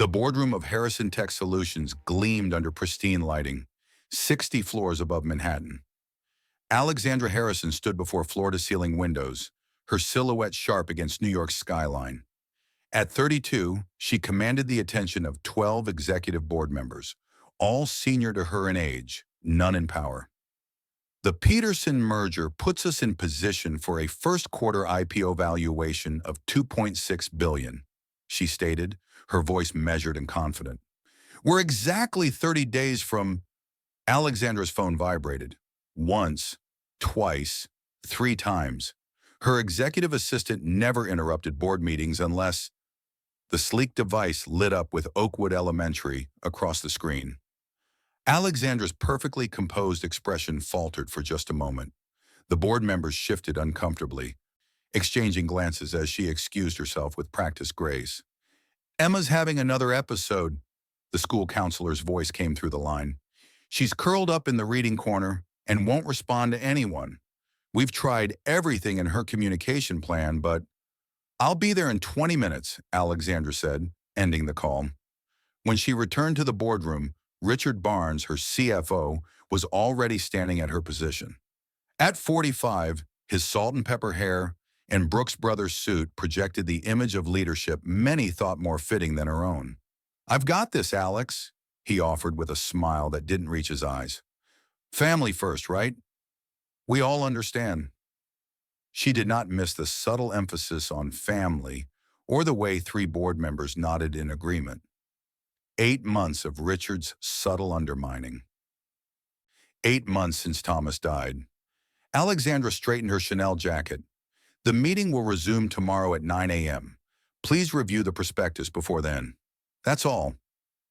The boardroom of Harrison Tech Solutions gleamed under pristine lighting, 60 floors above Manhattan. Alexandra Harrison stood before floor-to-ceiling windows, her silhouette sharp against New York's skyline. At 32, she commanded the attention of 12 executive board members, all senior to her in age, none in power. The Peterson merger puts us in position for a first-quarter IPO valuation of $2.6 billion, she stated, her voice measured and confident. We're exactly 30 days from... Alexandra's phone vibrated. Once, twice, 3 times. Her executive assistant never interrupted board meetings unless... The sleek device lit up with Oakwood Elementary across the screen. Alexandra's perfectly composed expression faltered for just a moment. The board members shifted uncomfortably, exchanging glances as she excused herself with practiced grace. Emma's having another episode, the school counselor's voice came through the line. She's curled up in the reading corner and won't respond to anyone. We've tried everything in her communication plan, but... I'll be there in 20 minutes, Alexandra said, ending the call. When she returned to the boardroom, Richard Barnes, her CFO, was already standing at her position. At 45, his salt and pepper hair and Brooks Brothers suit projected the image of leadership many thought more fitting than her own. I've got this, Alex, he offered with a smile that didn't reach his eyes. Family first, right? We all understand. She did not miss the subtle emphasis on family or the way 3 board members nodded in agreement. 8 months of Richard's subtle undermining. 8 months since Thomas died. Alexandra straightened her Chanel jacket. The meeting will resume tomorrow at 9 a.m. Please review the prospectus before then. That's all.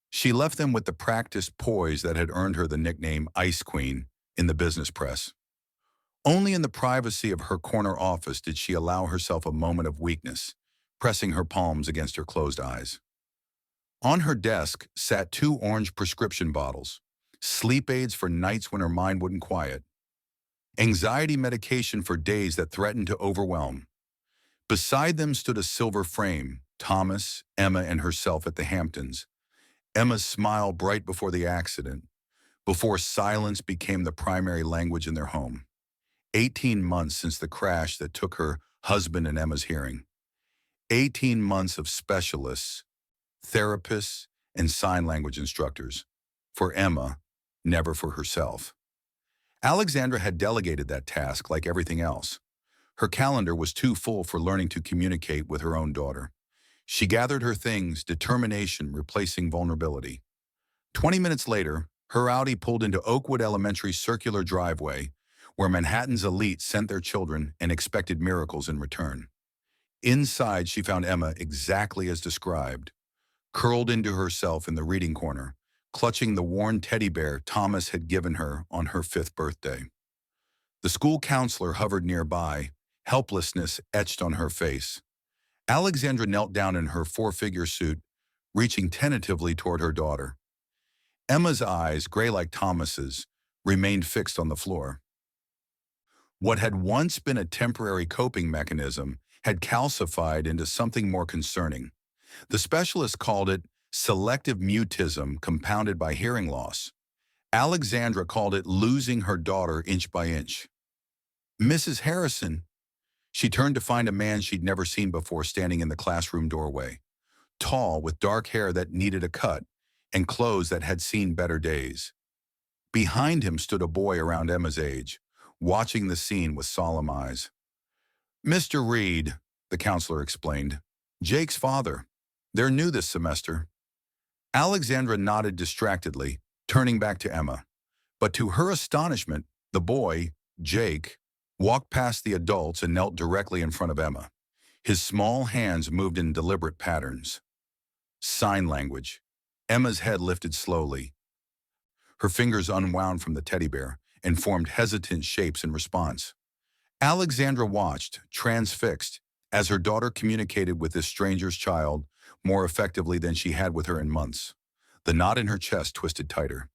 She left them with the practiced poise that had earned her the nickname Ice Queen in the business press. Only in the privacy of her corner office did she allow herself a moment of weakness, pressing her palms against her closed eyes. On her desk sat 2 orange prescription bottles, sleep aids for nights when her mind wouldn't quiet, anxiety medication for days that threatened to overwhelm. Beside them stood a silver frame, Thomas, Emma, and herself at the Hamptons. Emma's smile bright before the accident, before silence became the primary language in their home. 18 months since the crash that took her husband and Emma's hearing. 18 months of specialists, therapists, and sign language instructors. For Emma, never for herself. Alexandra had delegated that task like everything else. Her calendar was too full for learning to communicate with her own daughter. She gathered her things, determination replacing vulnerability. 20 minutes later, her Audi pulled into Oakwood Elementary's circular driveway, where Manhattan's elite sent their children and expected miracles in return. Inside, she found Emma exactly as described, curled into herself in the reading corner, clutching the worn teddy bear Thomas had given her on her 5th birthday. The school counselor hovered nearby, helplessness etched on her face. Alexandra knelt down in her 4-figure suit, reaching tentatively toward her daughter. Emma's eyes, gray like Thomas's, remained fixed on the floor. What had once been a temporary coping mechanism had calcified into something more concerning. The specialist called it selective mutism compounded by hearing loss. Alexandra called it losing her daughter inch by inch. Mrs. Harrison, she turned to find a man she'd never seen before standing in the classroom doorway, tall with dark hair that needed a cut and clothes that had seen better days. Behind him stood a boy around Emma's age, watching the scene with solemn eyes. Mr. Reed, the counselor explained, Jake's father. They're new this semester. Alexandra nodded distractedly, turning back to Emma. But to her astonishment, the boy, Jake, walked past the adults and knelt directly in front of Emma. His small hands moved in deliberate patterns. Sign language. Emma's head lifted slowly. Her fingers unwound from the teddy bear and formed hesitant shapes in response. Alexandra watched, transfixed, as her daughter communicated with this stranger's child more effectively than she had with her in months. The knot in her chest twisted tighter.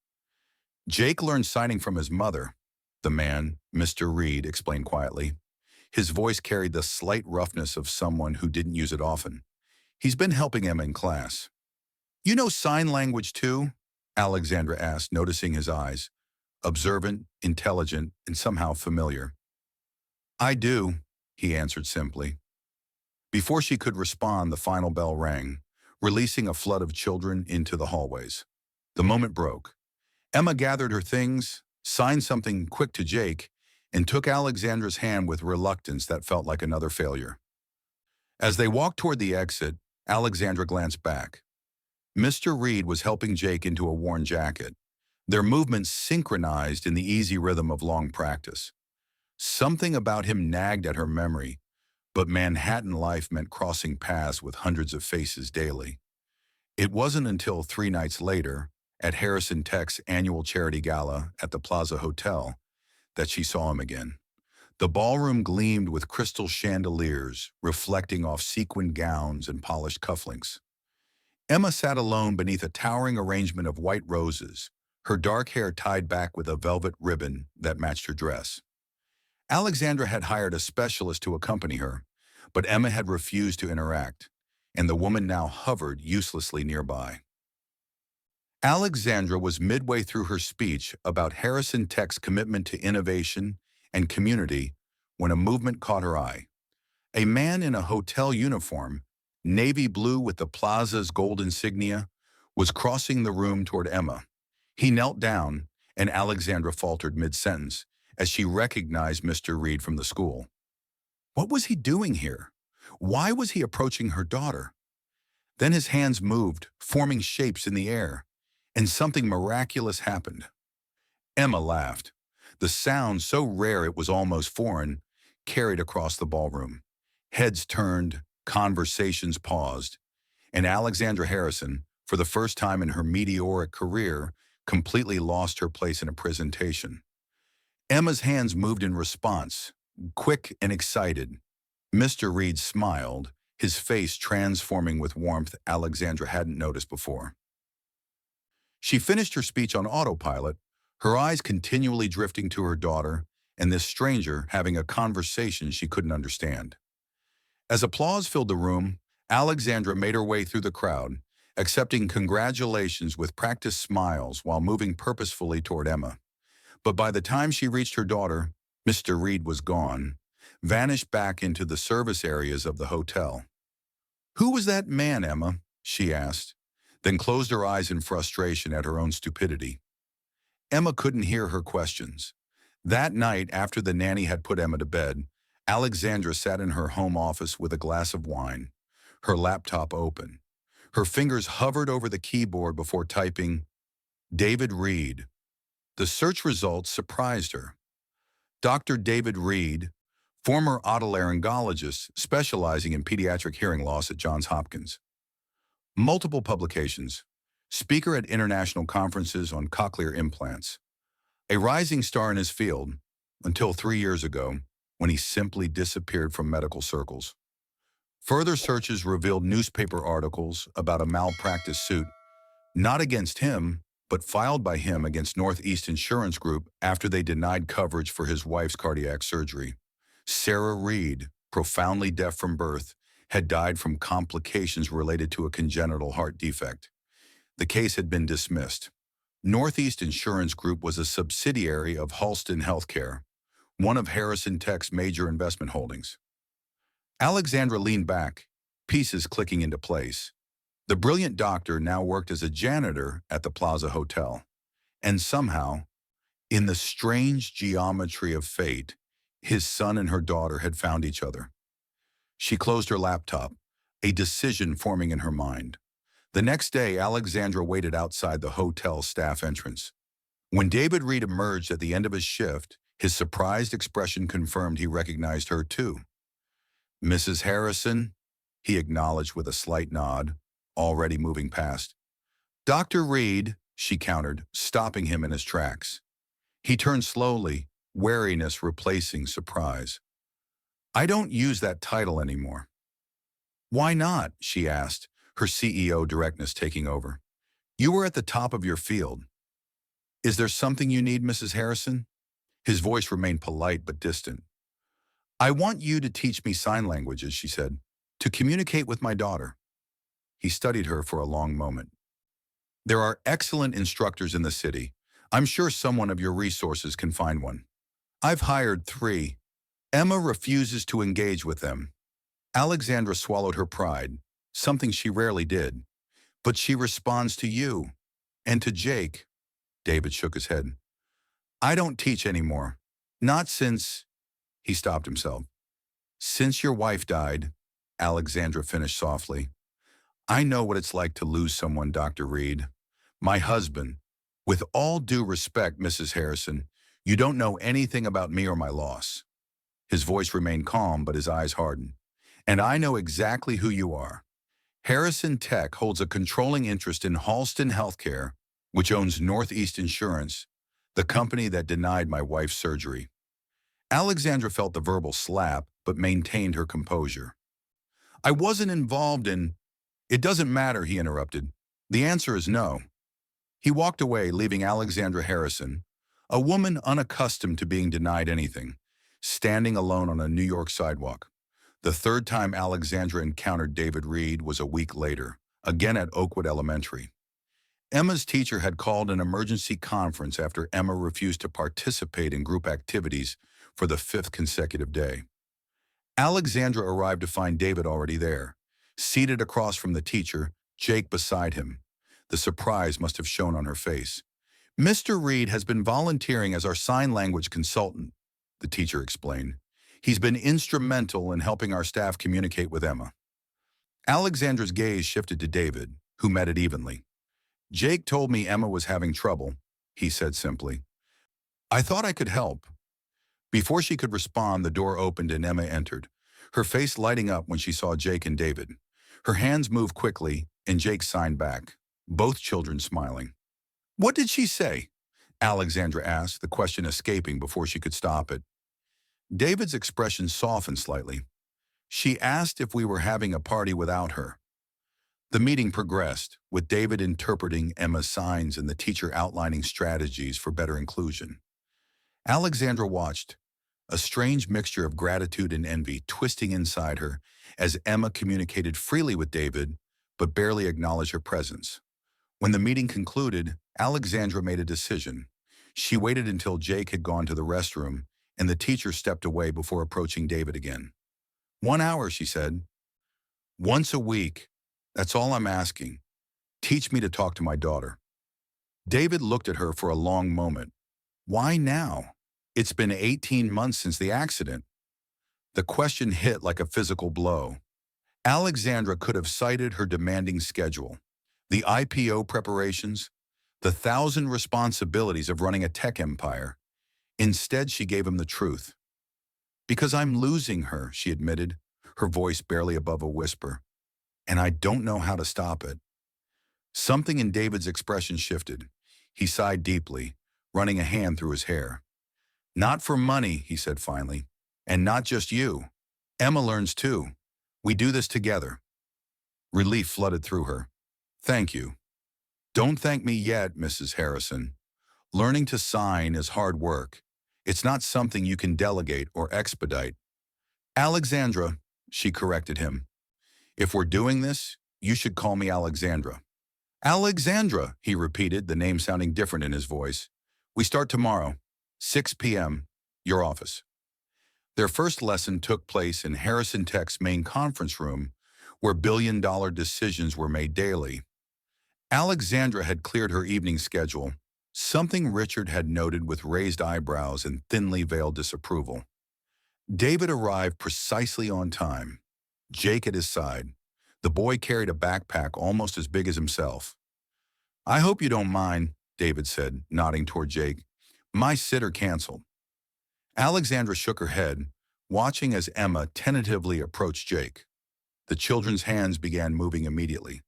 Jake learned signing from his mother, the man, Mr. Reed, explained quietly. His voice carried the slight roughness of someone who didn't use it often. He's been helping Emma in class. You know sign language too? Alexandra asked, noticing his eyes. Observant, intelligent, and somehow familiar. I do, he answered simply. Before she could respond, the final bell rang, releasing a flood of children into the hallways. The moment broke. Emma gathered her things, signed something quick to Jake, and took Alexandra's hand with reluctance that felt like another failure. As they walked toward the exit, Alexandra glanced back. Mr. Reed was helping Jake into a worn jacket, their movements synchronized in the easy rhythm of long practice. Something about him nagged at her memory, but Manhattan life meant crossing paths with hundreds of faces daily. It wasn't until 3 nights later, at Harrison Tech's annual charity gala at the Plaza Hotel, that she saw him again. The ballroom gleamed with crystal chandeliers, reflecting off sequined gowns and polished cufflinks. Emma sat alone beneath a towering arrangement of white roses, her dark hair tied back with a velvet ribbon that matched her dress. Alexandra had hired a specialist to accompany her, but Emma had refused to interact, and the woman now hovered uselessly nearby. Alexandra was midway through her speech about Harrison Tech's commitment to innovation and community when a movement caught her eye. A man in a hotel uniform, navy blue with the plaza's gold insignia, was crossing the room toward Emma. He knelt down, and Alexandra faltered mid-sentence as she recognized Mr. Reed from the school. What was he doing here? Why was he approaching her daughter? Then his hands moved, forming shapes in the air, and something miraculous happened. Emma laughed. The sound, so rare it was almost foreign, carried across the ballroom. Heads turned, conversations paused, and Alexandra Harrison, for the first time in her meteoric career, completely lost her place in a presentation. Emma's hands moved in response, quick and excited. Mr. Reed smiled, his face transforming with warmth Alexandra hadn't noticed before. She finished her speech on autopilot, her eyes continually drifting to her daughter and this stranger having a conversation she couldn't understand. As applause filled the room, Alexandra made her way through the crowd, accepting congratulations with practiced smiles while moving purposefully toward Emma. But by the time she reached her daughter, Mr. Reed was gone, vanished back into the service areas of the hotel. "Who was that man, Emma?" she asked, then closed her eyes in frustration at her own stupidity. Emma couldn't hear her questions. That night, after the nanny had put Emma to bed, Alexandra sat in her home office with a glass of wine, her laptop open. Her fingers hovered over the keyboard before typing, "David Reed." The search results surprised her. Dr. David Reed, former otolaryngologist specializing in pediatric hearing loss at Johns Hopkins. Multiple publications, speaker at international conferences on cochlear implants. A rising star in his field, until 3 years ago, when he simply disappeared from medical circles. Further searches revealed newspaper articles about a malpractice suit, not against him, but filed by him against Northeast Insurance Group after they denied coverage for his wife's cardiac surgery. Sarah Reed, profoundly deaf from birth, had died from complications related to a congenital heart defect. The case had been dismissed. Northeast Insurance Group was a subsidiary of Halston Healthcare, one of Harrison Tech's major investment holdings. Alexandra leaned back, pieces clicking into place. The brilliant doctor now worked as a janitor at the Plaza Hotel. And somehow, in the strange geometry of fate, his son and her daughter had found each other. She closed her laptop, a decision forming in her mind. The next day, Alexandra waited outside the hotel staff entrance. When David Reed emerged at the end of his shift, his surprised expression confirmed he recognized her too. "Mrs. Harrison," he acknowledged with a slight nod, already moving past. "Dr. Reed," she countered, stopping him in his tracks. He turned slowly, wariness replacing surprise. "I don't use that title anymore." "Why not?" she asked, her CEO directness taking over. "You were at the top of your field." "Is there something you need, Mrs. Harrison?" His voice remained polite but distant. "I want you to teach me sign languages," she said, "to communicate with my daughter." He studied her for a long moment. There are excellent instructors in the city. I'm sure someone of your resources can find one. I've hired 3. Emma refuses to engage with them. Alexandra swallowed her pride, something she rarely did. But she responds to you. And to Jake. David shook his head. I don't teach anymore. Not since... He stopped himself. Since your wife died, Alexandra finished softly. I know what it's like to lose someone, Dr. Reed. My husband. With all due respect, Mrs. Harrison, you don't know anything about me or my loss. His voice remained calm, but his eyes hardened. And I know exactly who you are. Harrison Tech holds a controlling interest in Halston Healthcare, which owns Northeast Insurance, the company that denied my wife's surgery. Alexandra felt the verbal slap, but maintained her composure. I wasn't involved in... It doesn't matter, he interrupted. The answer is no. He walked away, leaving Alexandra Harrison, a woman unaccustomed to being denied anything, standing alone on a New York sidewalk. The third time Alexandra encountered David Reed was a week later, again at Oakwood Elementary. Emma's teacher had called an emergency conference after Emma refused to participate in group activities for the 5th consecutive day. Alexandra arrived to find David already there, seated across from the teacher, Jake beside him. The surprise must have shown on her face. Mr. Reed has been volunteering as our sign language consultant, the teacher explained. He's been instrumental in helping our staff communicate with Emma. Alexandra's gaze shifted to David, who met it evenly. Jake told me Emma was having trouble, he said simply. I thought I could help. Before she could respond, the door opened and Emma entered, her face lighting up when she saw Jake and David. Her hands moved quickly, and Jake signed back, both children smiling. What did she say? Alexandra asked, the question escaping before she could stop it. David's expression softened slightly. She asked if we were having a party without her. The meeting progressed, with David interpreting Emma's signs and the teacher outlining strategies for better inclusion. Alexandra watched, a strange mixture of gratitude and envy twisting inside her as Emma communicated freely with David, but barely acknowledged her presence. When the meeting concluded, Alexandra made a decision. She waited until Jake had gone to the restroom, and the teacher stepped away before approaching David again. 1 hour, she said. Once a week. That's all I'm asking. Teach me to talk to my daughter. David looked at her for a long moment. Why now? It's been 18 months since the accident. The question hit like a physical blow. Alexandra could have cited her demanding schedule, the IPO preparations, the 1,000 responsibilities of running a tech empire. Instead, she gave him the truth. Because I'm losing her, she admitted, her voice barely above a whisper. And I don't know how to stop it. Something in David's expression shifted. He sighed deeply, running a hand through his hair. Not for money, he said finally. And not just you. Emma learns too. We do this together. Relief flooded through her. Thank you. Don't thank me yet, Mrs. Harrison. Learning to sign is hard work. It's not something you can delegate or expedite. Alexandra, she corrected him. If we're doing this, you should call me Alexandra. Alexandra, he repeated, the name sounding different in his voice. We start tomorrow, 6 p.m., your office. Their first lesson took place in Harrison Tech's main conference room, where billion-dollar decisions were made daily. Alexandra had cleared her evening schedule, something Richard had noted with raised eyebrows and thinly veiled disapproval. David arrived precisely on time, Jake at his side. The boy carried a backpack almost as big as himself. I hope you don't mind, David said, nodding toward Jake. My sitter canceled. Alexandra shook her head, watching as Emma tentatively approached Jake. The children's hands began moving immediately,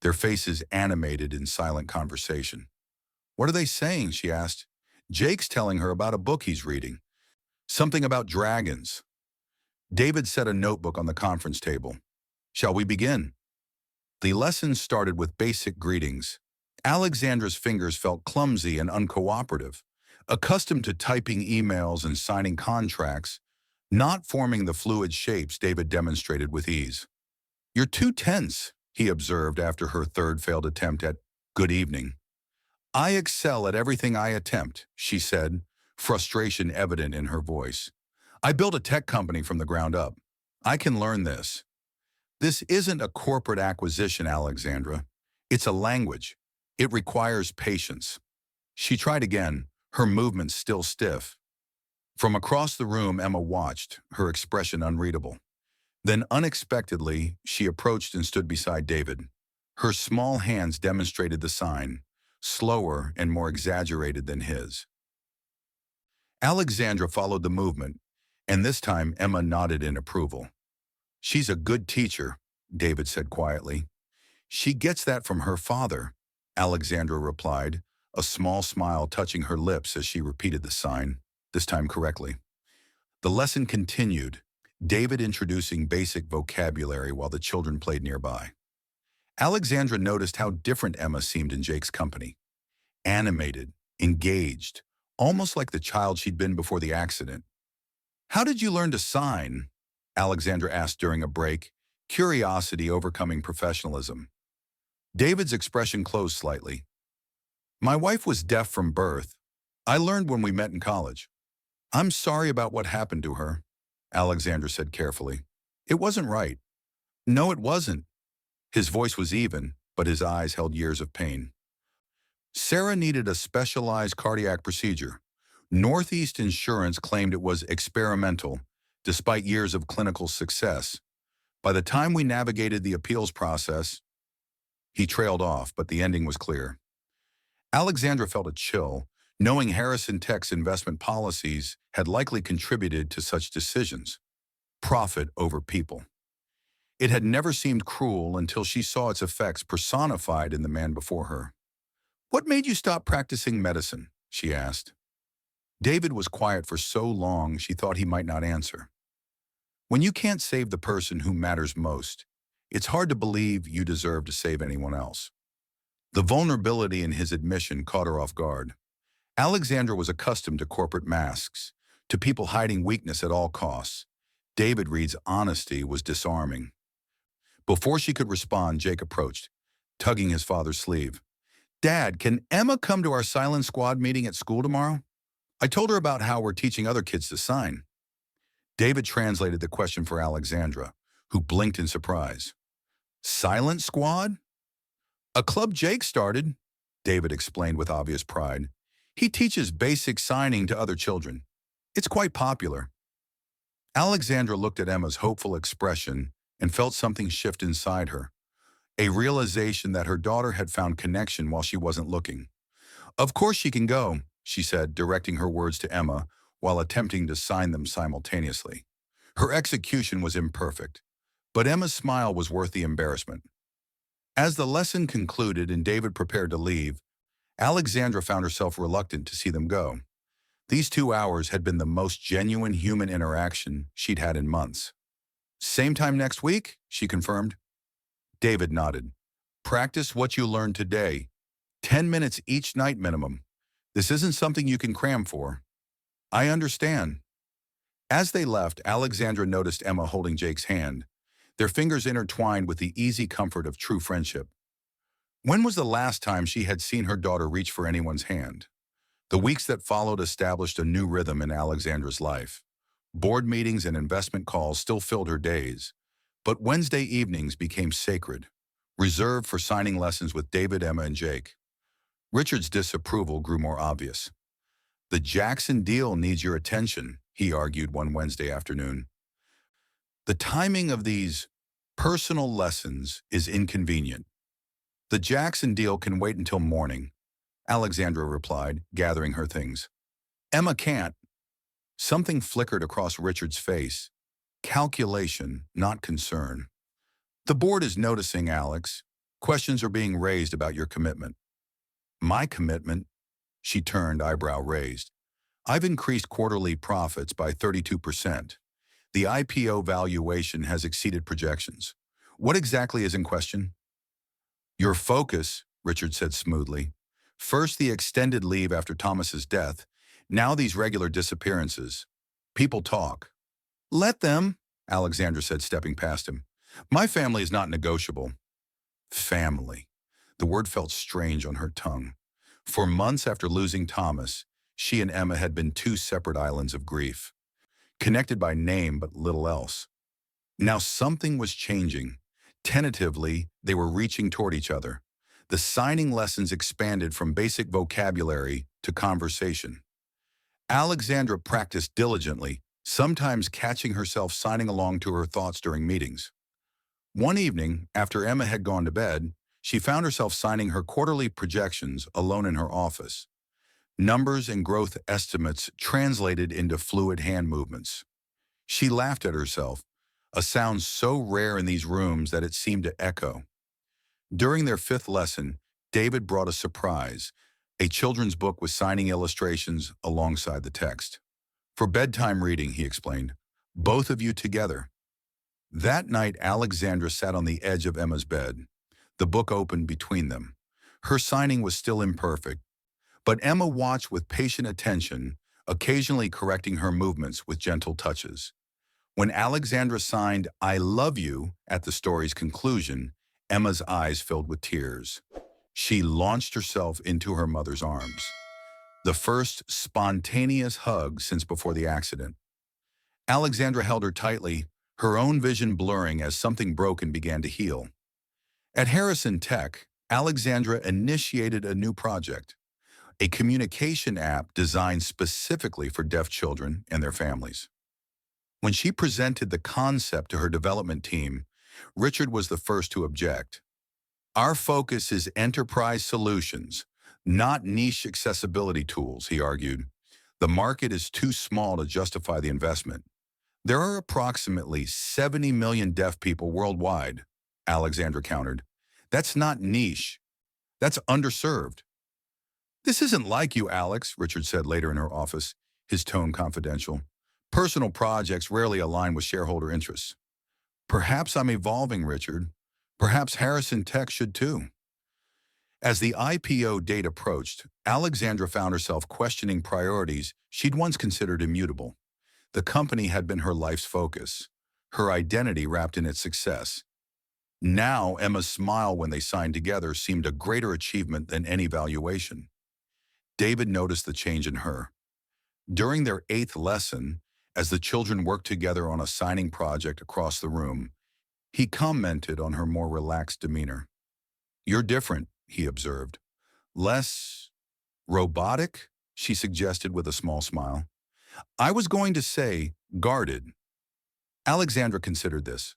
their faces animated in silent conversation. What are they saying? She asked. Jake's telling her about a book he's reading. Something about dragons. David set a notebook on the conference table. Shall we begin? The lesson started with basic greetings. Alexandra's fingers felt clumsy and uncooperative, accustomed to typing emails and signing contracts, not forming the fluid shapes David demonstrated with ease. You're too tense, he observed after her third failed attempt at Good evening. I excel at everything I attempt, she said, frustration evident in her voice. I built a tech company from the ground up. I can learn this. This isn't a corporate acquisition, Alexandra. It's a language. It requires patience. She tried again, her movements still stiff. From across the room, Emma watched, her expression unreadable. Then unexpectedly, she approached and stood beside David. Her small hands demonstrated the sign, slower and more exaggerated than his. Alexandra followed the movement, and this time Emma nodded in approval. She's a good teacher, David said quietly. She gets that from her father, Alexandra replied, a small smile touching her lips as she repeated the sign, this time correctly. The lesson continued, David introducing basic vocabulary while the children played nearby. Alexandra noticed how different Emma seemed in Jake's company. Animated, engaged, almost like the child she'd been before the accident. How did you learn to sign? Alexandra asked during a break, curiosity overcoming professionalism. David's expression closed slightly. My wife was deaf from birth. I learned when we met in college. I'm sorry about what happened to her, Alexandra said carefully. It wasn't right. No, it wasn't. His voice was even, but his eyes held years of pain. Sarah needed a specialized cardiac procedure. Northeast Insurance claimed it was experimental, despite years of clinical success. By the time we navigated the appeals process, he trailed off, but the ending was clear. Alexandra felt a chill, knowing Harrison Tech's investment policies had likely contributed to such decisions. Profit over people. It had never seemed cruel until she saw its effects personified in the man before her. What made you stop practicing medicine? She asked. David was quiet for so long she thought he might not answer. When you can't save the person who matters most, it's hard to believe you deserve to save anyone else. The vulnerability in his admission caught her off guard. Alexandra was accustomed to corporate masks, to people hiding weakness at all costs. David Reed's honesty was disarming. Before she could respond, Jake approached, tugging his father's sleeve. Dad, can Emma come to our silent squad meeting at school tomorrow? I told her about how we're teaching other kids to sign. David translated the question for Alexandra, who blinked in surprise. Silent squad? A club Jake started, David explained with obvious pride. He teaches basic signing to other children. It's quite popular. Alexandra looked at Emma's hopeful expression and felt something shift inside her, a realization that her daughter had found connection while she wasn't looking. Of course she can go, she said, directing her words to Emma while attempting to sign them simultaneously. Her execution was imperfect, but Emma's smile was worth the embarrassment. As the lesson concluded and David prepared to leave, Alexandra found herself reluctant to see them go. These 2 hours had been the most genuine human interaction she'd had in months. Same time next week, she confirmed. David nodded. Practice what you learned today. 10 minutes each night minimum. This isn't something you can cram for. I understand. As they left, Alexandra noticed Emma holding Jake's hand, their fingers intertwined with the easy comfort of true friendship. When was the last time she had seen her daughter reach for anyone's hand? The weeks that followed established a new rhythm in Alexandra's life. Board meetings and investment calls still filled her days, but Wednesday evenings became sacred, reserved for signing lessons with David, Emma, and Jake. Richard's disapproval grew more obvious. The Jackson deal needs your attention, he argued one Wednesday afternoon. The timing of these personal lessons is inconvenient. The Jackson deal can wait until morning, Alexandra replied, gathering her things. Emma can't. Something flickered across Richard's face. Calculation, not concern. The board is noticing, Alex. Questions are being raised about your commitment. My commitment? She turned, eyebrow raised. I've increased quarterly profits by 32%. The IPO valuation has exceeded projections. What exactly is in question? Your focus, Richard said smoothly. First the extended leave after Thomas's death, now these regular disappearances. People talk. Let them, Alexandra said, stepping past him. My family is not negotiable. Family. The word felt strange on her tongue. For months after losing Thomas, she and Emma had been two separate islands of grief, connected by name but little else. Now something was changing. Tentatively, they were reaching toward each other. The signing lessons expanded from basic vocabulary to conversation. Alexandra practiced diligently, sometimes catching herself signing along to her thoughts during meetings. One evening, after Emma had gone to bed, she found herself signing her quarterly projections alone in her office. Numbers and growth estimates translated into fluid hand movements. She laughed at herself, a sound so rare in these rooms that it seemed to echo. During their fifth lesson, David brought a surprise, a children's book with signing illustrations alongside the text. For bedtime reading, he explained, both of you together. That night, Alexandra sat on the edge of Emma's bed. The book opened between them. Her signing was still imperfect, but Emma watched with patient attention, occasionally correcting her movements with gentle touches. When Alexandra signed, "I love you," at the story's conclusion, Emma's eyes filled with tears. She launched herself into her mother's arms, the first spontaneous hug since before the accident. Alexandra held her tightly, her own vision blurring as something broken began to heal. At Harrison Tech, Alexandra initiated a new project, a communication app designed specifically for deaf children and their families. When she presented the concept to her development team, Richard was the first to object. "Our focus is enterprise solutions, not niche accessibility tools," he argued. "The market is too small to justify the investment." "There are approximately 70 million deaf people worldwide," Alexandra countered. "That's not niche. That's underserved." "This isn't like you, Alex," Richard said later in her office, his tone confidential. "Personal projects rarely align with shareholder interests." "Perhaps I'm evolving, Richard. Perhaps Harrison Tech should too." As the IPO date approached, Alexandra found herself questioning priorities she'd once considered immutable. The company had been her life's focus, her identity wrapped in its success. Now, Emma's smile when they signed together seemed a greater achievement than any valuation. David noticed the change in her. During their eighth lesson, as the children worked together on a signing project across the room, he commented on her more relaxed demeanor. "You're different," he observed. "Less robotic?" she suggested with a small smile. "I was going to say guarded." Alexandra considered this.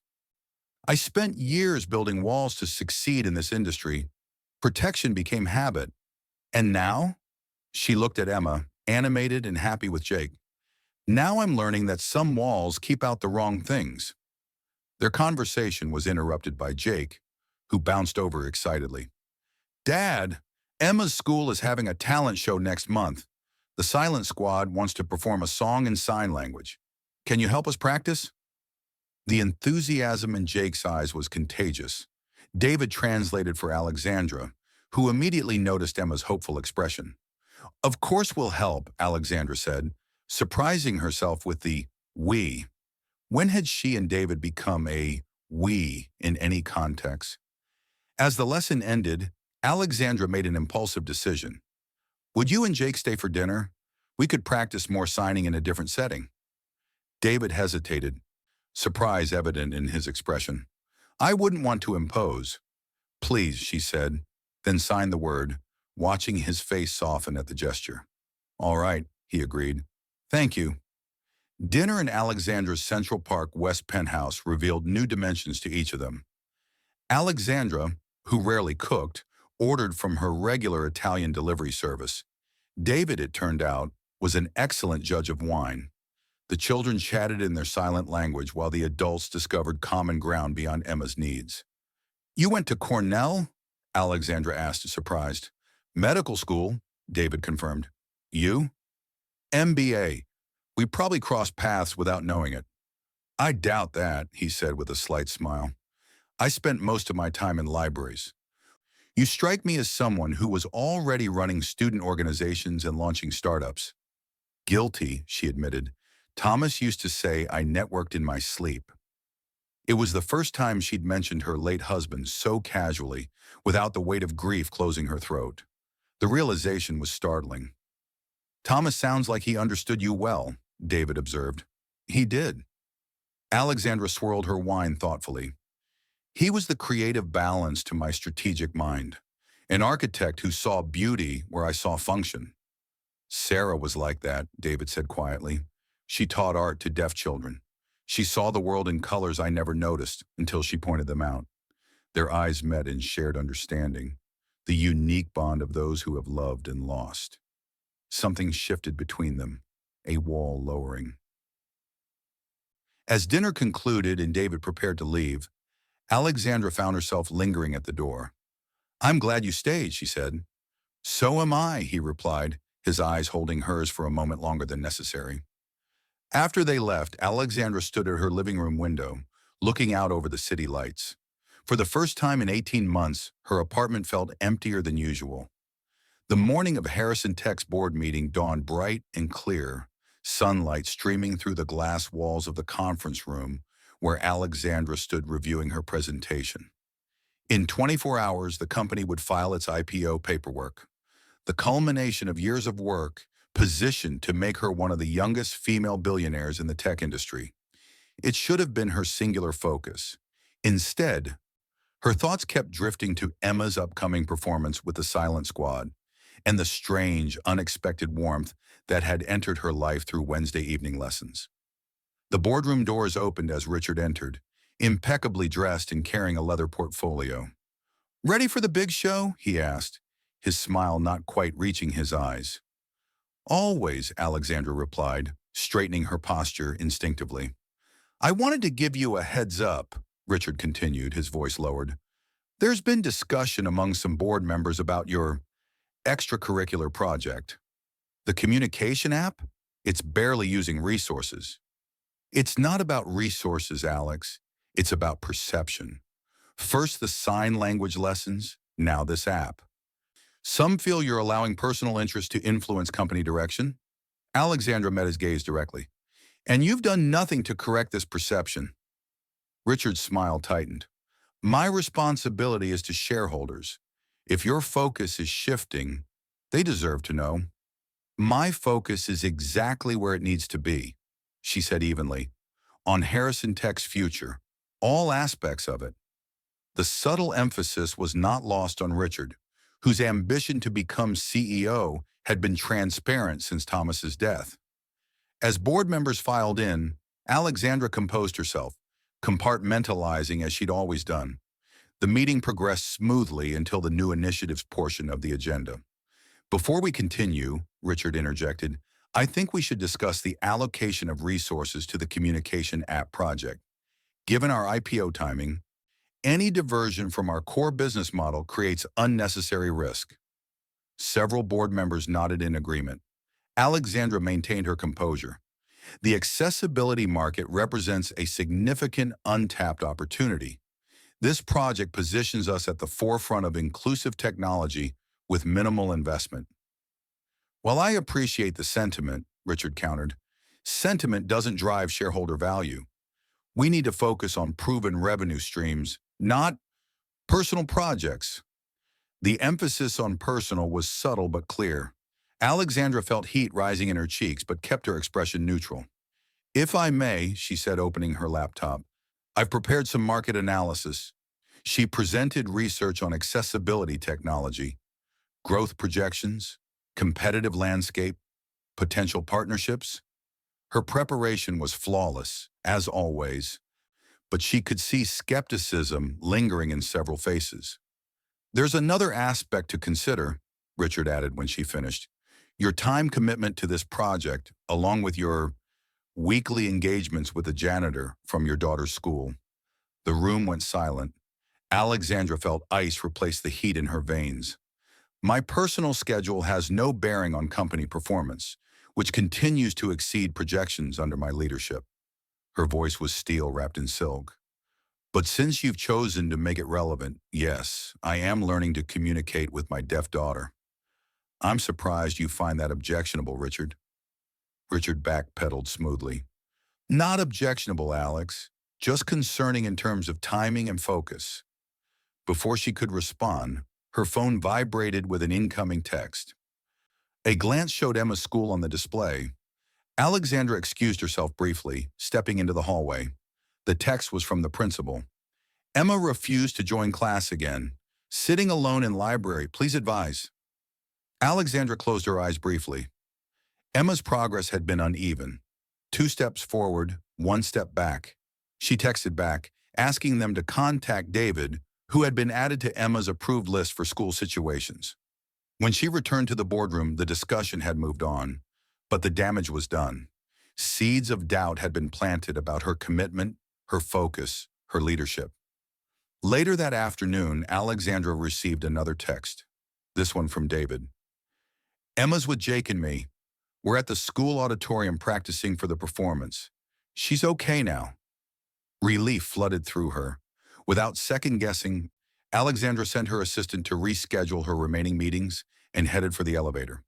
"I spent years building walls to succeed in this industry. Protection became habit. And now?" She looked at Emma, animated and happy with Jake. "Now I'm learning that some walls keep out the wrong things." Their conversation was interrupted by Jake, who bounced over excitedly. "Dad, Emma's school is having a talent show next month. The Silent Squad wants to perform a song in sign language. Can you help us practice?" The enthusiasm in Jake's eyes was contagious. David translated for Alexandra, who immediately noticed Emma's hopeful expression. "Of course we'll help," Alexandra said, surprising herself with the "we." When had she and David become a "we" in any context? As the lesson ended, Alexandra made an impulsive decision. "Would you and Jake stay for dinner? We could practice more signing in a different setting." David hesitated, surprise evident in his expression. "I wouldn't want to impose." "Please," she said, then signed the word, watching his face soften at the gesture. "All right," he agreed. "Thank you." Dinner in Alexandra's Central Park West penthouse revealed new dimensions to each of them. Alexandra, who rarely cooked, ordered from her regular Italian delivery service. David, it turned out, was an excellent judge of wine. The children chatted in their silent language while the adults discovered common ground beyond Emma's needs. "You went to Cornell?" Alexandra asked, surprised. "Medical school," David confirmed. "You?" "MBA. We probably crossed paths without knowing it." "I doubt that," he said with a slight smile. "I spent most of my time in libraries." "You strike me as someone who was already running student organizations and launching startups." "Guilty," she admitted. "Thomas used to say I networked in my sleep." It was the first time she'd mentioned her late husband so casually, without the weight of grief closing her throat. The realization was startling. "Thomas sounds like he understood you well," David observed. "He did." Alexandra swirled her wine thoughtfully. "He was the creative balance to my strategic mind, an architect who saw beauty where I saw function." "Sarah was like that," David said quietly. "She taught art to deaf children. She saw the world in colors I never noticed until she pointed them out." Their eyes met in shared understanding, the unique bond of those who have loved and lost. Something shifted between them, a wall lowering. As dinner concluded and David prepared to leave, Alexandra found herself lingering at the door. "I'm glad you stayed," she said. "So am I," he replied, his eyes holding hers for a moment longer than necessary. After they left, Alexandra stood at her living room window, looking out over the city lights. For the first time in 18 months, her apartment felt emptier than usual. The morning of Harrison Tech's board meeting dawned bright and clear, sunlight streaming through the glass walls of the conference room where Alexandra stood reviewing her presentation. In 24 hours, the company would file its IPO paperwork, the culmination of years of work, positioned to make her one of the youngest female billionaires in the tech industry. It should have been her singular focus. Instead, her thoughts kept drifting to Emma's upcoming performance with the Silent Squad and the strange, unexpected warmth that had entered her life through Wednesday evening lessons. The boardroom doors opened as Richard entered, impeccably dressed and carrying a leather portfolio. "Ready for the big show?" he asked, his smile not quite reaching his eyes. "Always," Alexandra replied, straightening her posture instinctively. "I wanted to give you a heads up," Richard continued, his voice lowered. "There's been discussion among some board members about your extracurricular project. The communication app? It's barely using resources." "It's not about resources, Alex. It's about perception. First the sign language lessons, now this app. Some feel you're allowing personal interest to influence company direction." Alexandra met his gaze directly. "And you've done nothing to correct this perception." Richard's smile tightened. "My responsibility is to shareholders. If your focus is shifting, they deserve to know." "My focus is exactly where it needs to be," she said evenly, "on Harrison Tech's future, all aspects of it." The subtle emphasis was not lost on Richard, whose ambition to become CEO had been transparent since Thomas's death. As board members filed in, Alexandra composed herself, compartmentalizing as she'd always done. The meeting progressed smoothly until the new initiatives portion of the agenda. "Before we continue," Richard interjected, "I think we should discuss the allocation of resources to the communication app project. Given our IPO timing, any diversion from our core business model creates unnecessary risk." Several board members nodded in agreement. Alexandra maintained her composure. "The accessibility market represents a significant untapped opportunity. This project positions us at the forefront of inclusive technology with minimal investment." "While I appreciate the sentiment," Richard countered, "sentiment doesn't drive shareholder value. We need to focus on proven revenue streams, not personal projects." The emphasis on personal was subtle but clear. Alexandra felt heat rising in her cheeks but kept her expression neutral. "If I may," she said, opening her laptop, "I've prepared some market analysis." She presented research on accessibility technology, growth projections, competitive landscape, potential partnerships. Her preparation was flawless, as always, but she could see skepticism lingering in several faces. "There's another aspect to consider," Richard added when she finished. "Your time commitment to this project, along with your weekly engagements with the janitor from your daughter's school." The room went silent. Alexandra felt ice replace the heat in her veins. "My personal schedule has no bearing on company performance, which continues to exceed projections under my leadership." Her voice was steel wrapped in silk. "But since you've chosen to make it relevant, yes, I am learning to communicate with my deaf daughter." "I'm surprised you find that objectionable, Richard." Richard backpedaled smoothly. "Not objectionable, Alex. just concerning in terms of timing and focus. Before she could respond, her phone vibrated with an incoming text. A glance showed Emma's school on the display. Alexandra excused herself briefly, stepping into the hallway. The text was from the principal. Emma refused to join class again. Sitting alone in library, please advise. Alexandra closed her eyes briefly. Emma's progress had been uneven. 2 steps forward, 1 step back. She texted back, asking them to contact David, who had been added to Emma's approved list for school situations. When she returned to the boardroom, the discussion had moved on, but the damage was done. Seeds of doubt had been planted about her commitment, her focus, her leadership. Later that afternoon, Alexandra received another text, this one from David. Emma's with Jake and me. We're at the school auditorium practicing for the performance. She's okay now. Relief flooded through her. Without second-guessing, Alexandra sent her assistant to reschedule her remaining meetings and headed for the elevator.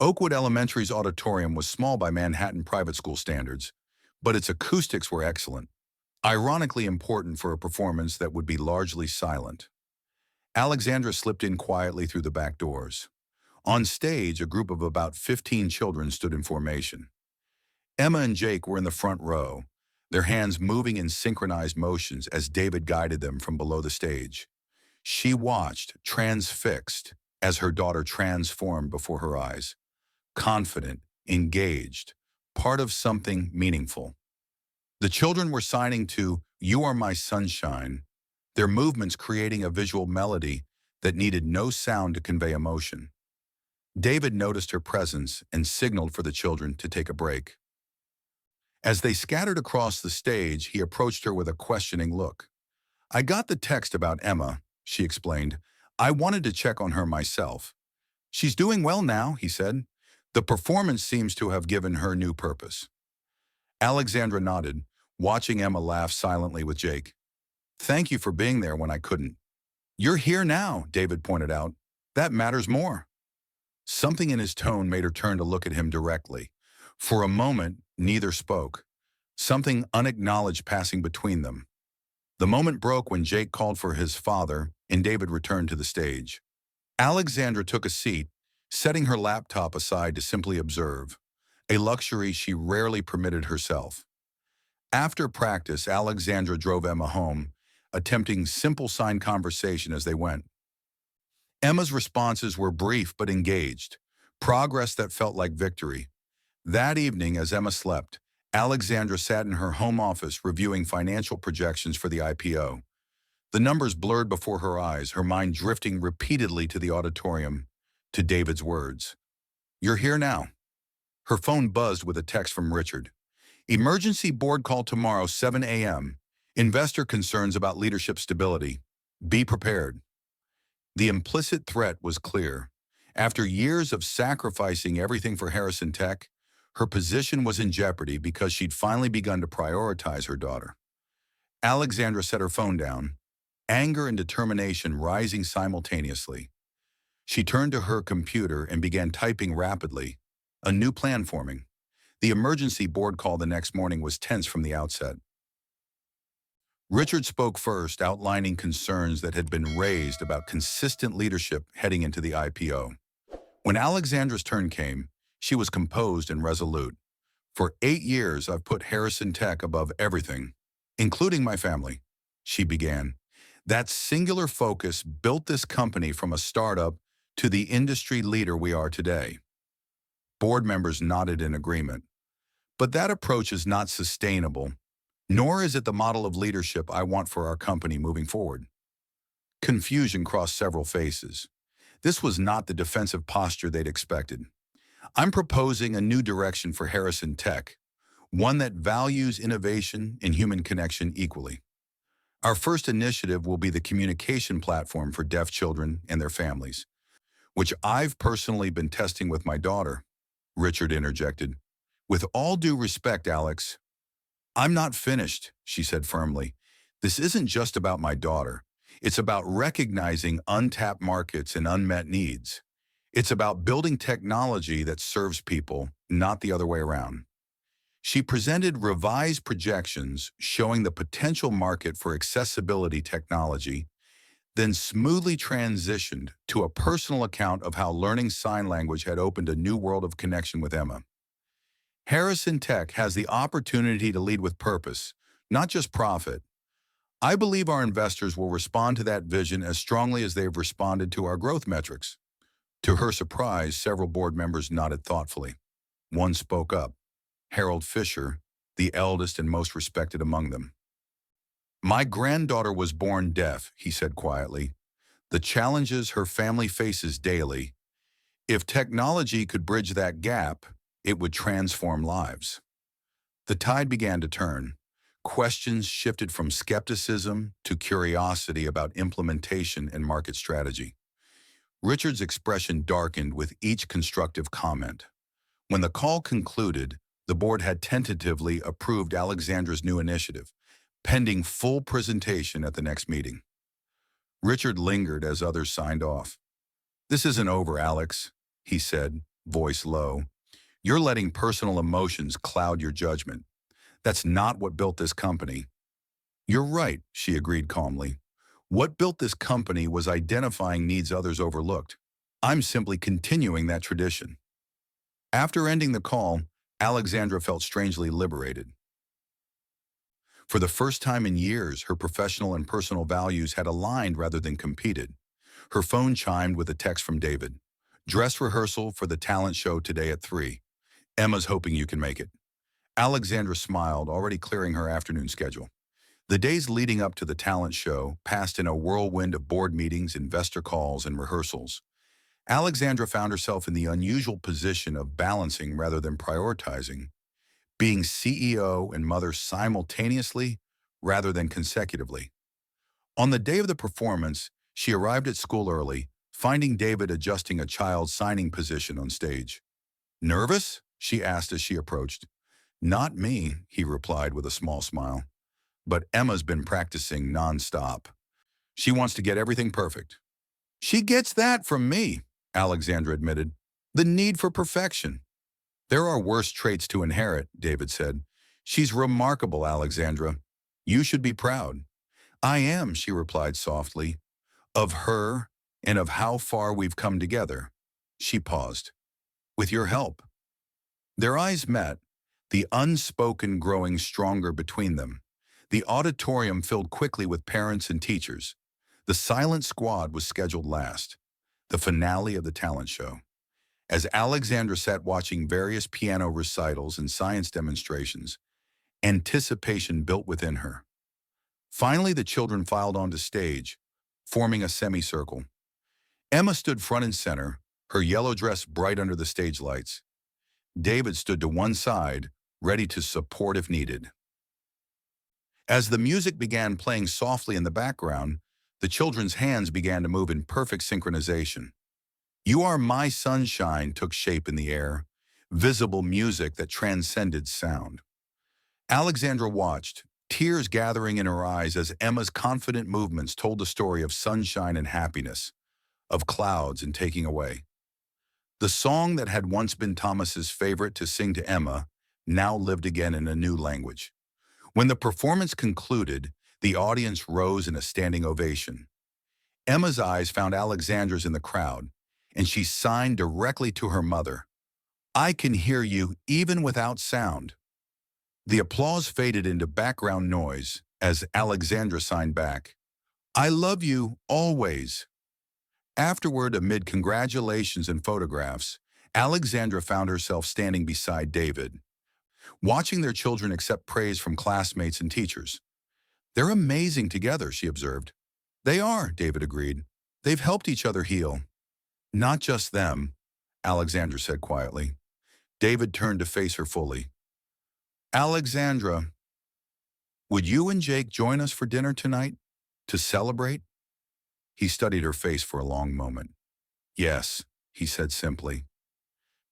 Oakwood Elementary's auditorium was small by Manhattan private school standards, but its acoustics were excellent, ironically important for a performance that would be largely silent. Alexandra slipped in quietly through the back doors. On stage, a group of about 15 children stood in formation. Emma and Jake were in the front row, their hands moving in synchronized motions as David guided them from below the stage. She watched, transfixed, as her daughter transformed before her eyes. Confident, engaged, part of something meaningful. The children were signing to "You Are My Sunshine," their movements creating a visual melody that needed no sound to convey emotion. David noticed her presence and signaled for the children to take a break. As they scattered across the stage, he approached her with a questioning look. "I got the text about Emma," she explained. "I wanted to check on her myself." "She's doing well now," he said. "The performance seems to have given her new purpose." Alexandra nodded, watching Emma laugh silently with Jake. "Thank you for being there when I couldn't." "You're here now," David pointed out. "That matters more." Something in his tone made her turn to look at him directly. For a moment, neither spoke, something unacknowledged passing between them. The moment broke when Jake called for his father and David returned to the stage. Alexandra took a seat, setting her laptop aside to simply observe, a luxury she rarely permitted herself. After practice, Alexandra drove Emma home, attempting simple sign conversation as they went. Emma's responses were brief but engaged, progress that felt like victory. That evening, as Emma slept, Alexandra sat in her home office reviewing financial projections for the IPO. The numbers blurred before her eyes, her mind drifting repeatedly to the auditorium, to David's words. "You're here now." Her phone buzzed with a text from Richard. "Emergency board call tomorrow, 7 a.m. Investor concerns about leadership stability. Be prepared." The implicit threat was clear. After years of sacrificing everything for Harrison Tech, her position was in jeopardy because she'd finally begun to prioritize her daughter. Alexandra set her phone down, anger and determination rising simultaneously. She turned to her computer and began typing rapidly, a new plan forming. The emergency board call the next morning was tense from the outset. Richard spoke first, outlining concerns that had been raised about consistent leadership heading into the IPO. When Alexandra's turn came, she was composed and resolute. "For 8 years, I've put Harrison Tech above everything, including my family," she began. "That singular focus built this company from a startup to the industry leader we are today." Board members nodded in agreement. "But that approach is not sustainable, nor is it the model of leadership I want for our company moving forward." Confusion crossed several faces. This was not the defensive posture they'd expected. "I'm proposing a new direction for Harrison Tech, one that values innovation and human connection equally. Our first initiative will be the communication platform for deaf children and their families, which I've personally been testing with my daughter," Richard interjected. "With all due respect, Alex." "I'm not finished," she said firmly. "This isn't just about my daughter. It's about recognizing untapped markets and unmet needs. It's about building technology that serves people, not the other way around." She presented revised projections showing the potential market for accessibility technology, then smoothly transitioned to a personal account of how learning sign language had opened a new world of connection with Emma. Harrison Tech has the opportunity to lead with purpose, not just profit. I believe our investors will respond to that vision as strongly as they've responded to our growth metrics. To her surprise, several board members nodded thoughtfully. One spoke up, Harold Fisher, the eldest and most respected among them. My granddaughter was born deaf, he said quietly. The challenges her family faces daily. If technology could bridge that gap, it would transform lives. The tide began to turn. Questions shifted from skepticism to curiosity about implementation and market strategy. Richard's expression darkened with each constructive comment. When the call concluded, the board had tentatively approved Alexandra's new initiative, pending full presentation at the next meeting. Richard lingered as others signed off. This isn't over, Alex, he said, voice low. You're letting personal emotions cloud your judgment. That's not what built this company. You're right, she agreed calmly. What built this company was identifying needs others overlooked. I'm simply continuing that tradition. After ending the call, Alexandra felt strangely liberated. For the first time in years, her professional and personal values had aligned rather than competed. Her phone chimed with a text from David. Dress rehearsal for the talent show today at 3. Emma's hoping you can make it. Alexandra smiled, already clearing her afternoon schedule. The days leading up to the talent show passed in a whirlwind of board meetings, investor calls, and rehearsals. Alexandra found herself in the unusual position of balancing rather than prioritizing, being CEO and mother simultaneously rather than consecutively. On the day of the performance, she arrived at school early, finding David adjusting a child's signing position on stage. Nervous? She asked as she approached. Not me, he replied with a small smile. But Emma's been practicing nonstop. She wants to get everything perfect. She gets that from me, Alexandra admitted. The need for perfection. There are worse traits to inherit, David said. She's remarkable, Alexandra. You should be proud. I am, she replied softly. Of her and of how far we've come together. She paused. With your help. Their eyes met, the unspoken growing stronger between them. The auditorium filled quickly with parents and teachers. The silent squad was scheduled last, the finale of the talent show. As Alexandra sat watching various piano recitals and science demonstrations, anticipation built within her. Finally, the children filed onto stage, forming a semicircle. Emma stood front and center, her yellow dress bright under the stage lights. David stood to one side, ready to support if needed. As the music began playing softly in the background, the children's hands began to move in perfect synchronization. You Are My Sunshine took shape in the air, visible music that transcended sound. Alexandra watched, tears gathering in her eyes as Emma's confident movements told the story of sunshine and happiness, of clouds and taking away. The song that had once been Thomas's favorite to sing to Emma now lived again in a new language. When the performance concluded, the audience rose in a standing ovation. Emma's eyes found Alexandra's in the crowd, and she signed directly to her mother. I can hear you even without sound. The applause faded into background noise as Alexandra signed back. I love you always. Afterward, amid congratulations and photographs, Alexandra found herself standing beside David, watching their children accept praise from classmates and teachers. They're amazing together, she observed. They are, David agreed. They've helped each other heal. Not just them, Alexandra said quietly. David turned to face her fully. Alexandra, would you and Jake join us for dinner tonight? To celebrate? He studied her face for a long moment. Yes, he said simply.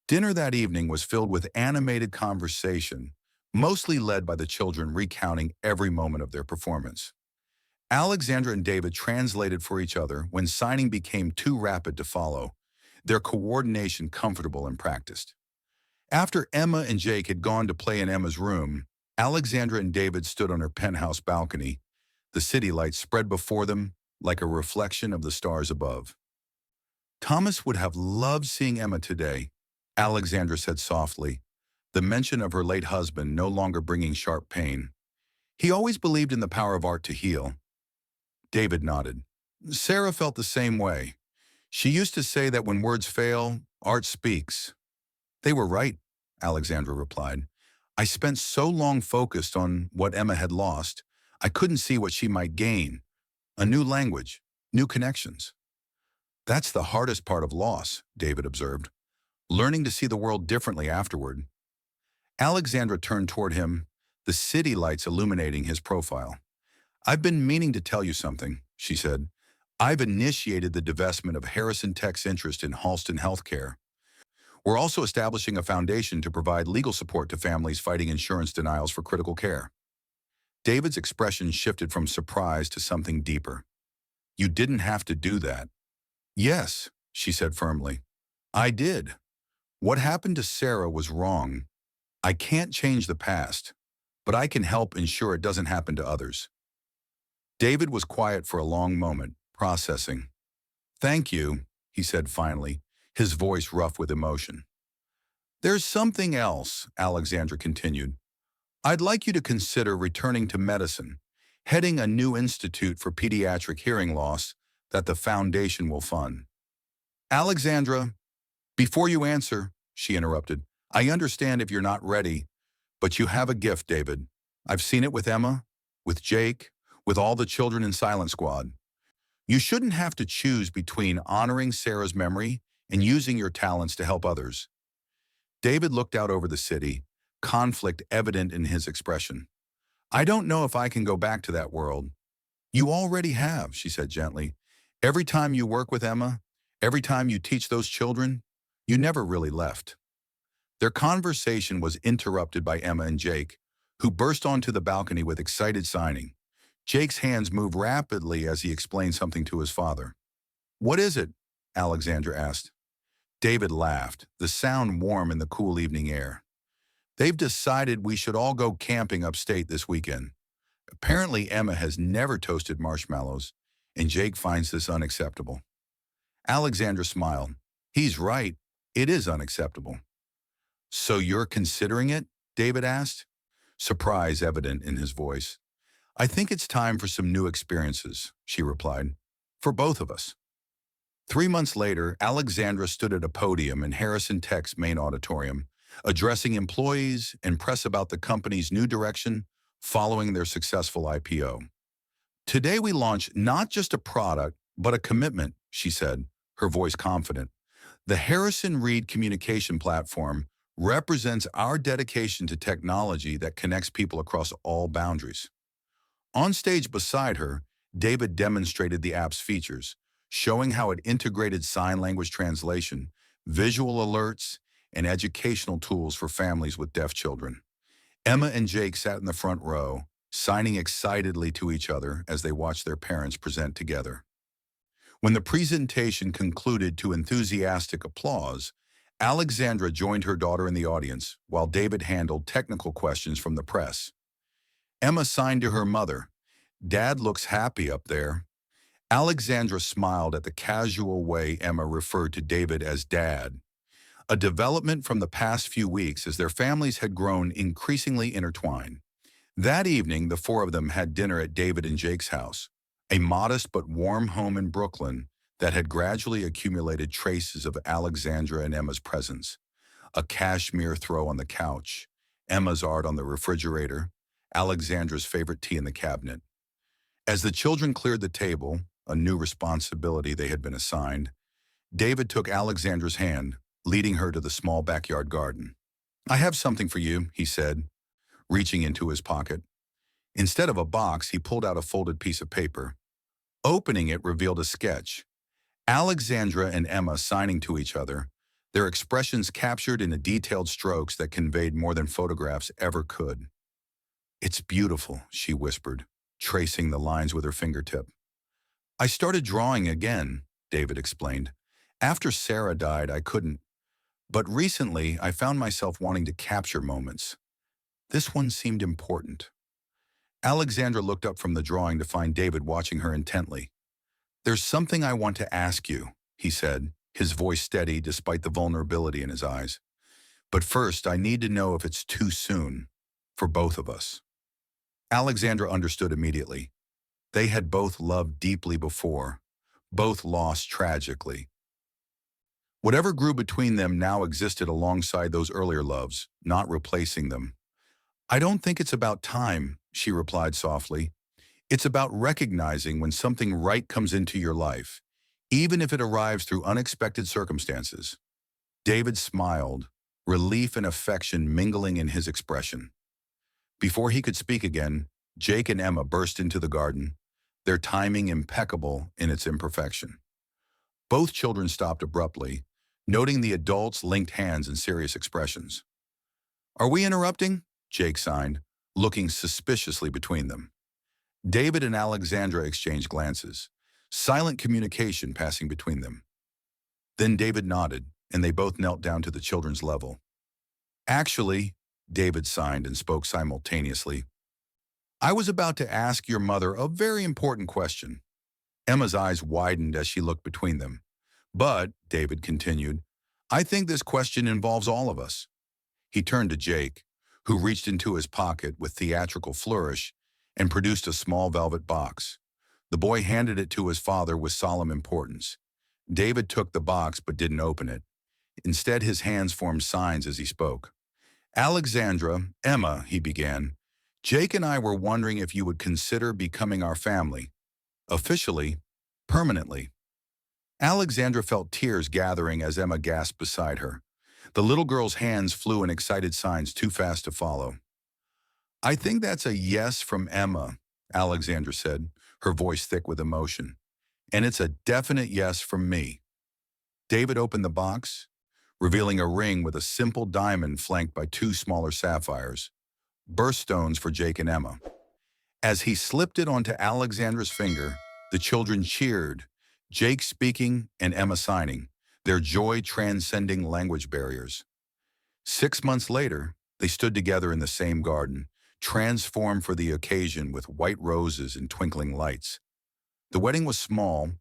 Dinner that evening was filled with animated conversation, mostly led by the children recounting every moment of their performance. Alexandra and David translated for each other when signing became too rapid to follow, their coordination comfortable and practiced. After Emma and Jake had gone to play in Emma's room, Alexandra and David stood on her penthouse balcony, the city lights spread before them like a reflection of the stars above. Thomas would have loved seeing Emma today, Alexandra said softly, the mention of her late husband no longer bringing sharp pain. He always believed in the power of art to heal. David nodded. Sarah felt the same way. She used to say that when words fail, art speaks. They were right, Alexandra replied. I spent so long focused on what Emma had lost, I couldn't see what she might gain. A new language, new connections. That's the hardest part of loss, David observed. Learning to see the world differently afterward. Alexandra turned toward him, the city lights illuminating his profile. I've been meaning to tell you something, she said. I've initiated the divestment of Harrison Tech's interest in Halston Healthcare. We're also establishing a foundation to provide legal support to families fighting insurance denials for critical care. David's expression shifted from surprise to something deeper. You didn't have to do that. Yes, she said firmly. I did. What happened to Sarah was wrong. I can't change the past, but I can help ensure it doesn't happen to others. David was quiet for a long moment, processing. Thank you, he said finally, his voice rough with emotion. There's something else, Alexandra continued. I'd like you to consider returning to medicine, heading a new institute for pediatric hearing loss that the foundation will fund. Alexandra, before you answer, she interrupted, I understand if you're not ready, but you have a gift, David. I've seen it with Emma, with Jake, with all the children in Silent Squad. You shouldn't have to choose between honoring Sarah's memory and using your talents to help others. David looked out over the city, conflict evident in his expression. I don't know if I can go back to that world. You already have, she said gently. Every time you work with Emma, every time you teach those children, you never really left. Their conversation was interrupted by Emma and Jake, who burst onto the balcony with excited signing. Jake's hands moved rapidly as he explained something to his father. What is it? Alexandra asked. David laughed, the sound warm in the cool evening air. They've decided we should all go camping upstate this weekend. Apparently Emma has never toasted marshmallows, and Jake finds this unacceptable. Alexandra smiled. He's right. It is unacceptable. So you're considering it? David asked, surprise evident in his voice. I think it's time for some new experiences, she replied. For both of us. 3 months later, Alexandra stood at a podium in Harrison Tech's main auditorium, addressing employees and press about the company's new direction following their successful IPO. Today we launch not just a product, but a commitment, she said, her voice confident. The Harrison Reed communication platform represents our dedication to technology that connects people across all boundaries. On stage beside her, David demonstrated the app's features, showing how it integrated sign language translation, visual alerts, and educational tools for families with deaf children. Emma and Jake sat in the front row, signing excitedly to each other as they watched their parents present together. When the presentation concluded to enthusiastic applause, Alexandra joined her daughter in the audience while David handled technical questions from the press. Emma signed to her mother, Dad looks happy up there. Alexandra smiled at the casual way Emma referred to David as Dad, a development from the past few weeks as their families had grown increasingly intertwined. That evening, the four of them had dinner at David and Jake's house, a modest but warm home in Brooklyn that had gradually accumulated traces of Alexandra and Emma's presence. A cashmere throw on the couch, Emma's art on the refrigerator, Alexandra's favorite tea in the cabinet. As the children cleared the table, a new responsibility they had been assigned, David took Alexandra's hand, leading her to the small backyard garden. I have something for you, he said, reaching into his pocket. Instead of a box, he pulled out a folded piece of paper. Opening it revealed a sketch. Alexandra and Emma signing to each other, their expressions captured in the detailed strokes that conveyed more than photographs ever could. It's beautiful, she whispered, tracing the lines with her fingertip. I started drawing again, David explained. After Sarah died, I couldn't. But recently, I found myself wanting to capture moments. This one seemed important. Alexandra looked up from the drawing to find David watching her intently. "There's something I want to ask you," he said, his voice steady despite the vulnerability in his eyes. "But first, I need to know if it's too soon for both of us." Alexandra understood immediately. They had both loved deeply before, both lost tragically. Whatever grew between them now existed alongside those earlier loves, not replacing them. "I don't think it's about time," she replied softly. "It's about recognizing when something right comes into your life, even if it arrives through unexpected circumstances." David smiled, relief and affection mingling in his expression. Before he could speak again, Jake and Emma burst into the garden, their timing impeccable in its imperfection. Both children stopped abruptly, noting the adults' linked hands and serious expressions. "Are we interrupting?" Jake signed, looking suspiciously between them. David and Alexandra exchanged glances, silent communication passing between them. Then David nodded, and they both knelt down to the children's level. "Actually," David signed and spoke simultaneously, "I was about to ask your mother a very important question." Emma's eyes widened as she looked between them. "But," David continued, "I think this question involves all of us." He turned to Jake, who reached into his pocket with theatrical flourish and produced a small velvet box. The boy handed it to his father with solemn importance. David took the box but didn't open it. Instead, his hands formed signs as he spoke. "Alexandra, Emma," he began, "Jake and I were wondering if you would consider becoming our family. Officially, permanently." Alexandra felt tears gathering as Emma gasped beside her. The little girl's hands flew in excited signs too fast to follow. "I think that's a yes from Emma," Alexandra said, her voice thick with emotion. "And it's a definite yes from me." David opened the box, revealing a ring with a simple diamond flanked by two smaller sapphires, birthstones for Jake and Emma. As he slipped it onto Alexandra's finger, the children cheered, Jake speaking and Emma signing, their joy transcending language barriers. 6 months later, they stood together in the same garden, transformed for the occasion with white roses and twinkling lights. The wedding was small,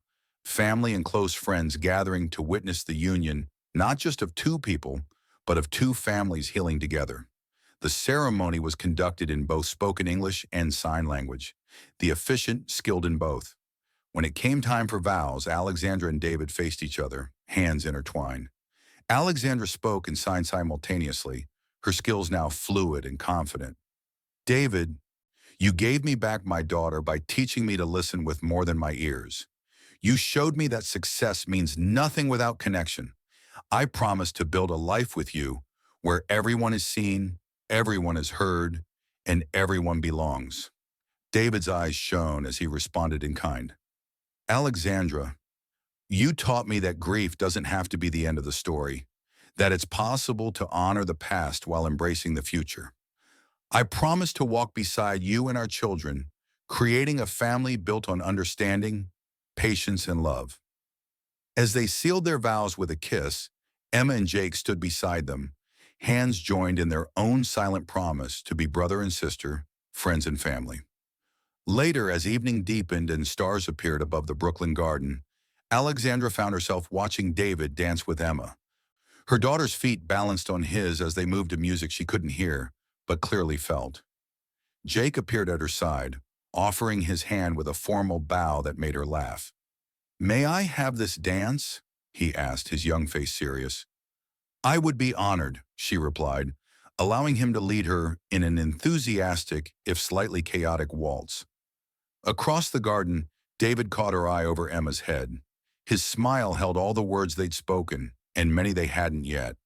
family and close friends gathering to witness the union not just of two people, but of two families healing together. The ceremony was conducted in both spoken English and sign language, the officiant skilled in both. When it came time for vows, Alexandra and David faced each other, hands intertwined. Alexandra spoke and signed simultaneously, her skills now fluid and confident. "David, you gave me back my daughter by teaching me to listen with more than my ears. You showed me that success means nothing without connection. I promise to build a life with you where everyone is seen, everyone is heard, and everyone belongs." David's eyes shone as he responded in kind. "Alexandra, you taught me that grief doesn't have to be the end of the story, that it's possible to honor the past while embracing the future. I promise to walk beside you and our children, creating a family built on understanding, patience, and love." As they sealed their vows with a kiss, Emma and Jake stood beside them, hands joined in their own silent promise to be brother and sister, friends and family. Later, as evening deepened and stars appeared above the Brooklyn garden, Alexandra found herself watching David dance with Emma. Her daughter's feet balanced on his as they moved to music she couldn't hear, but clearly felt. Jake appeared at her side, offering his hand with a formal bow that made her laugh. "May I have this dance?" he asked, his young face serious. "I would be honored," she replied, allowing him to lead her in an enthusiastic, if slightly chaotic waltz. Across the garden, David caught her eye over Emma's head. His smile held all the words they'd spoken, and many they hadn't yet.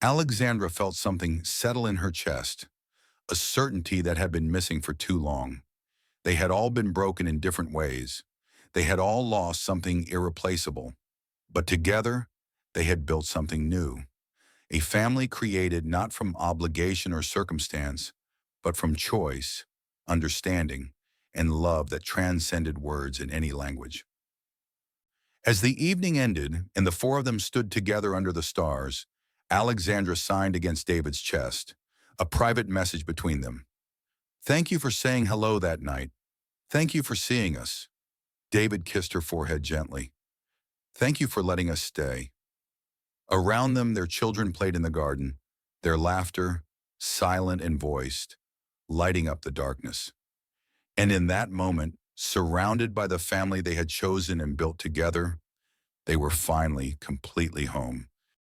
Alexandra felt something settle in her chest, a certainty that had been missing for too long. They had all been broken in different ways. They had all lost something irreplaceable. But together, they had built something new. A family created not from obligation or circumstance, but from choice, understanding, and love that transcended words in any language. As the evening ended and the four of them stood together under the stars, Alexandra signed against David's chest, a private message between them. Thank you for saying hello that night. Thank you for seeing us. David kissed her forehead gently. Thank you for letting us stay. Around them, their children played in the garden, their laughter, silent and voiced, lighting up the darkness. And in that moment, surrounded by the family they had chosen and built together, they were finally completely home.